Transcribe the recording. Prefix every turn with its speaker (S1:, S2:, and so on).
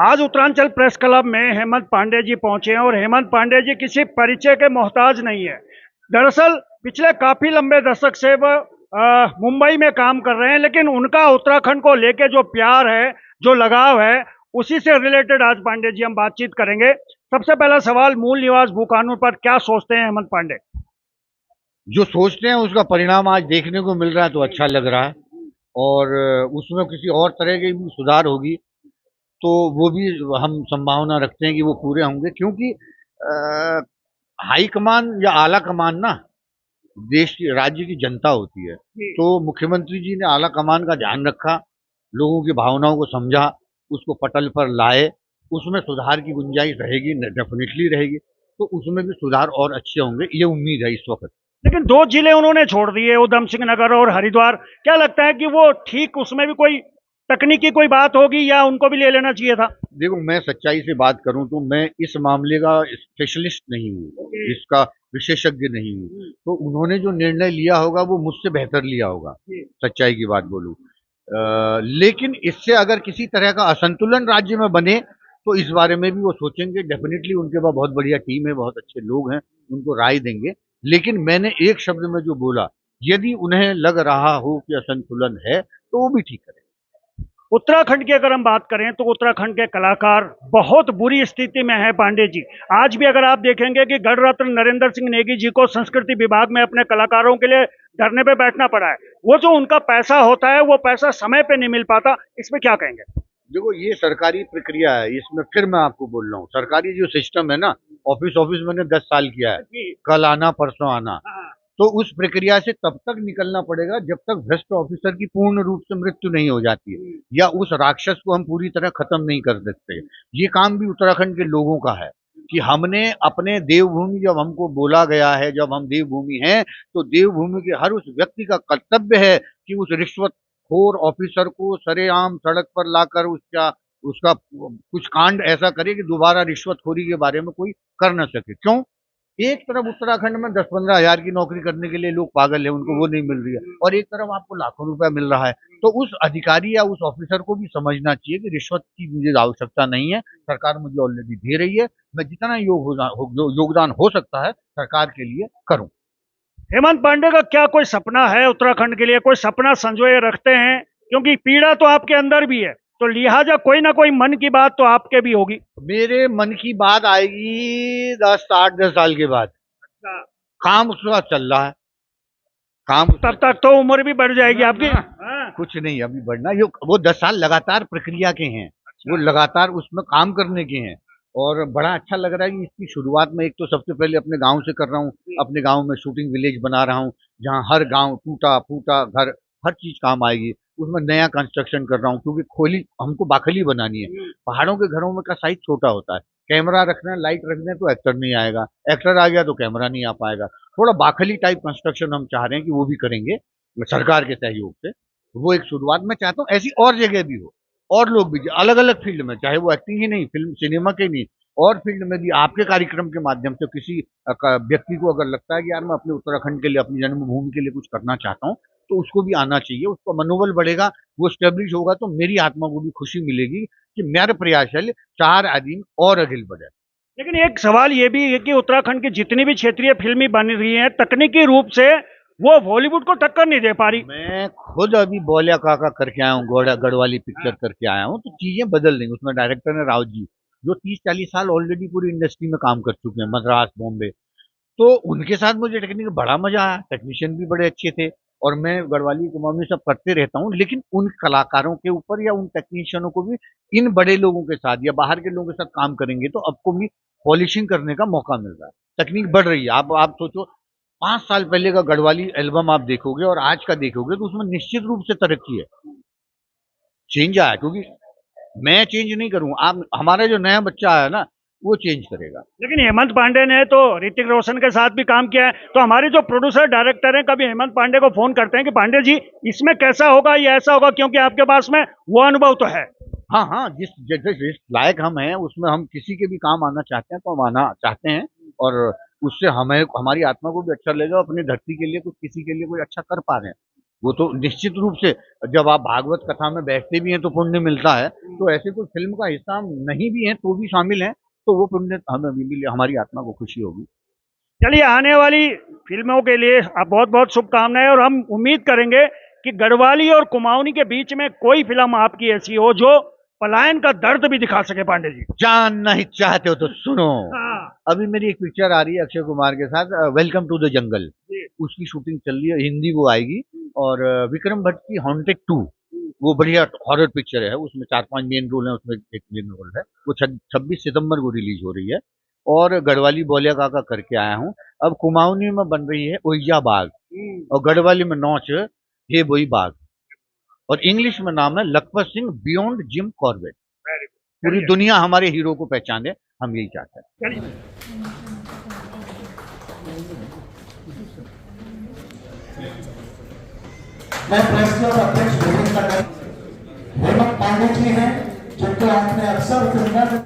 S1: आज Uttaranchal press club में हेमंत पांडे जी पहुंचे हैं और हेमंत पांडे जी किसी परिचय के मोहताज नहीं है। दरअसल पिछले काफी लंबे दशक से वो मुंबई में काम कर रहे हैं, लेकिन उनका उत्तराखंड को लेके जो प्यार है, जो लगाव है, उसी से रिलेटेड आज पांडे जी हम बातचीत करेंगे। सबसे पहला सवाल, मूल निवास भू कानून पर क्या सोचते हैं हेमंत पांडे?
S2: जो सोचते हैं उसका परिणाम आज देखने को मिल रहा है तो अच्छा लग रहा है। और उसमें किसी और तरह की भी सुधार होगी तो वो भी हम संभावना रखते हैं कि वो पूरे होंगे, क्योंकि हाई कमान या आला कमान ना देश की राज्य की जनता होती है।
S1: जी।
S2: तो मुख्यमंत्री जी ने आला कमान का ध्यान रखा, लोगों की भावनाओं को समझा, उसको पटल पर लाए। उसमें सुधार की गुंजाइश रहेगी, डेफिनेटली रहेगी। तो उसमें भी सुधार और अच्छे होंगे, ये उम्मीद है इस वक्त।
S1: लेकिन दो जिले उन्होंने छोड़ दिए, उधम सिंह नगर और हरिद्वार। क्या लगता है कि वो ठीक, उसमें भी कोई तकनीकी कोई बात होगी या उनको भी ले लेना चाहिए था?
S2: देखो, मैं सच्चाई से बात करूं तो मैं इस मामले का स्पेशलिस्ट नहीं हूँ,
S1: ओके।
S2: इसका विशेषज्ञ नहीं हूँ।
S1: हम्म।
S2: तो उन्होंने जो निर्णय लिया होगा वो मुझसे बेहतर लिया होगा,
S1: जी।
S2: सच्चाई की बात बोलूं। लेकिन इससे अगर किसी तरह का असंतुलन राज्य में बने तो इस बारे में भी वो सोचेंगे। डेफिनेटली उनके पास बहुत बढ़िया टीम है, बहुत अच्छे लोग हैं, उनको राय देंगे। लेकिन मैंने एक शब्द में जो बोला, यदि उन्हें लग रहा हो कि असंतुलन है तो वो भी ठीक करें।
S1: उत्तराखंड की अगर हम बात करें तो उत्तराखंड के कलाकार बहुत बुरी स्थिति में है पांडे जी। आज भी अगर आप देखेंगे कि गढ़ रत्न नरेंद्र सिंह नेगी जी को संस्कृति विभाग में अपने कलाकारों के लिए धरने पे बैठना पड़ा है। वो जो उनका पैसा होता है वो पैसा समय पे नहीं मिल पाता। इसमें क्या कहेंगे?
S2: देखो, ये सरकारी प्रक्रिया है, इसमें फिर मैं आपको बोल रहा हूँ, सरकारी जो सिस्टम है ना, ऑफिस ऑफिस मैंने 10 साल किया है,
S1: जी।
S2: कल आना परसों आना।
S1: हाँ।
S2: तो उस प्रक्रिया से तब तक निकलना पड़ेगा जब तक भ्रष्ट ऑफिसर की पूर्ण रूप से मृत्यु नहीं हो जाती है, या उस राक्षस को हम पूरी तरह खत्म नहीं कर देते। ये काम भी उत्तराखंड के लोगों का है कि हमने अपने देवभूमि, जब हमको बोला गया है, जब हम देवभूमि हैं, तो देवभूमि के हर उस व्यक्ति का कर्तव्य है कि उस रिश्वतखोर ऑफिसर को सरेआम सड़क पर लाकर उसका उसका कुछ कांड ऐसा करे कि दोबारा रिश्वतखोरी के बारे में कोई कर न सके। क्यों? एक तरफ उत्तराखंड में 10-15 हजार की नौकरी करने के लिए लोग पागल है, उनको वो नहीं मिल रही है, और एक तरफ आपको लाखों रुपया मिल रहा है। तो उस अधिकारी या उस ऑफिसर को भी समझना चाहिए कि रिश्वत की मुझे आवश्यकता नहीं है, सरकार मुझे ऑलरेडी दे रही है। मैं जितना योगदान हो सकता है सरकार के लिए करूं।
S1: हेमंत पांडे का क्या कोई सपना है उत्तराखंड के लिए? कोई सपना संजोए रखते हैं? क्योंकि पीड़ा तो आपके अंदर भी है, तो लिहाजा कोई ना कोई मन की बात तो आपके भी होगी।
S2: मेरे मन की बात आएगी 10 8 10 साल के बाद।
S1: अच्छा।
S2: काम उसका चल रहा है, काम उसका
S1: तब तक तो उम्र भी बढ़ जाएगी
S2: ना
S1: आपकी।
S2: ना,
S1: हाँ।
S2: कुछ नहीं अभी बढ़ना। ये वो 10 साल लगातार प्रक्रिया के हैं, वो
S1: अच्छा।
S2: लगातार उसमें काम करने के हैं। और बड़ा अच्छा लग रहा है कि इसकी शुरुआत में एक तो सबसे पहले अपने गांव से कर रहा हूँ। अपने गांव में शूटिंग विलेज बना रहा हूँ, जहाँ हर गांव टूटा फूटा घर, हर चीज काम आएगी। उसमें नया कंस्ट्रक्शन कर रहा हूँ, क्योंकि खोली हमको बाखली बनानी है। पहाड़ों के घरों में का साइज छोटा होता है, कैमरा रखना है, लाइट रखना है, तो एक्टर नहीं आएगा, एक्टर आ गया तो कैमरा नहीं आ पाएगा। थोड़ा बाखली टाइप कंस्ट्रक्शन हम चाह रहे हैं कि वो भी करेंगे सरकार के सहयोग से। वो एक शुरुआत में चाहता हूँ, ऐसी और जगह भी हो, और लोग भी अलग अलग फील्ड में, चाहे वो एक्टिंग ही नहीं, फिल्म सिनेमा के नहीं, और फील्ड में भी आपके कार्यक्रम के माध्यम से किसी व्यक्ति को अगर लगता है कि यार मैं अपने उत्तराखंड के लिए, अपनी जन्मभूमि के लिए कुछ करना चाहता हूँ, तो उसको भी आना चाहिए। उसका मनोबल बढ़ेगा, वो स्टेब्लिश होगा, तो मेरी आत्मा को भी खुशी मिलेगी कि मेरा प्रयास है 4 आदमी और आगे बढ़े।
S1: लेकिन एक सवाल ये भी है कि उत्तराखंड की जितनी भी क्षेत्रीय फिल्में बन रही हैं, तकनीकी रूप से वो बॉलीवुड को टक्कर नहीं दे पा रही।
S2: मैं खुद अभी बोलिया काका करके आया हूँ, गढ़ वाली पिक्चर करके आया हूँ। तो चीजें बदल रही, उसमें डायरेक्टर है राव जी, जो 30-40 साल ऑलरेडी पूरी इंडस्ट्री में काम कर चुके हैं, मद्रास बॉम्बे। तो उनके साथ मुझे टेक्निक बड़ा मजा आया, टेक्नीशियन भी बड़े अच्छे थे। और मैं गढ़वाली कुमाऊनी सब करते रहता हूँ, लेकिन उन कलाकारों के ऊपर या उन टेक्नीशियनों को भी इन बड़े लोगों के साथ या बाहर के लोगों के साथ काम करेंगे तो आपको भी पॉलिशिंग करने का मौका मिल रहा है, तकनीक बढ़ रही है। आप सोचो, 5 साल पहले का गढ़वाली एल्बम आप देखोगे और आज का देखोगे तो उसमें निश्चित रूप से तरक्की है, चेंज आया। क्योंकि मैं चेंज नहीं करूँ, आप हमारा जो नया बच्चा आया ना, वो चेंज करेगा।
S1: लेकिन हेमंत पांडे ने तो ऋतिक रोशन के साथ भी काम किया है, तो हमारे जो प्रोड्यूसर डायरेक्टर हैं कभी हेमंत पांडे को फोन करते हैं कि पांडे जी इसमें कैसा होगा या ऐसा होगा, क्योंकि आपके पास में वो अनुभव तो है।
S2: हाँ हाँ, जिस लायक हम हैं उसमें हम किसी के भी काम आना चाहते हैं तो हम आना चाहते हैं। और उससे हमें, हमारी आत्मा को भी अच्छा लगेगा, अपनी धरती के लिए कुछ, किसी के लिए कोई अच्छा कर पा रहे हैं। वो तो निश्चित रूप से जब आप भागवत कथा में बैठते भी हैं तो पुण्य मिलता है, तो ऐसे कोई फिल्म का हिस्सा हम नहीं भी हैं तो भी शामिल हैं, तो वो पुण्य हमें भी मिले, हमारी आत्मा को खुशी होगी।
S1: चलिए, आने वाली फिल्मों के लिए बहुत बहुत शुभकामनाएं, और हम उम्मीद करेंगे कि गढ़वाली और कुमाऊनी के बीच में कोई फिल्म आपकी ऐसी हो जो पलायन का दर्द भी दिखा सके। पांडे जी,
S2: जानना ही चाहते हो तो सुनो,
S1: हाँ
S2: अभी मेरी एक पिक्चर आ रही है अक्षय कुमार के साथ, वेलकम टू द जंगल,
S1: जी,
S2: उसकी शूटिंग चल रही है, हिंदी वो आएगी। और विक्रम भट्ट की हॉन्टेड 2, वो बढ़िया हॉरर पिक्चर है, उसमें 4-5 मेन रोल है, उसमें एक मेन रोल है, वो 26 सितंबर को रिलीज हो रही है। और गढ़वाली बोलिया काका करके आया हूँ। अब कुमाऊनी में बन रही है ओइजा बाग, और गढ़वाली में नौच ये वही बाग, और इंग्लिश में नाम है Lakhpat Singh beyond Jim Corbett.
S1: Very
S2: पूरी
S1: गुड।
S2: दुनिया हमारे हीरो को पहचाने, हम यही चाहते हैं।
S1: चलिए,
S3: मैं प्रेस क्लब अध्यक्ष हेमंत पांडे जी हैं, जिनको आपने अक्सर फिल्मों में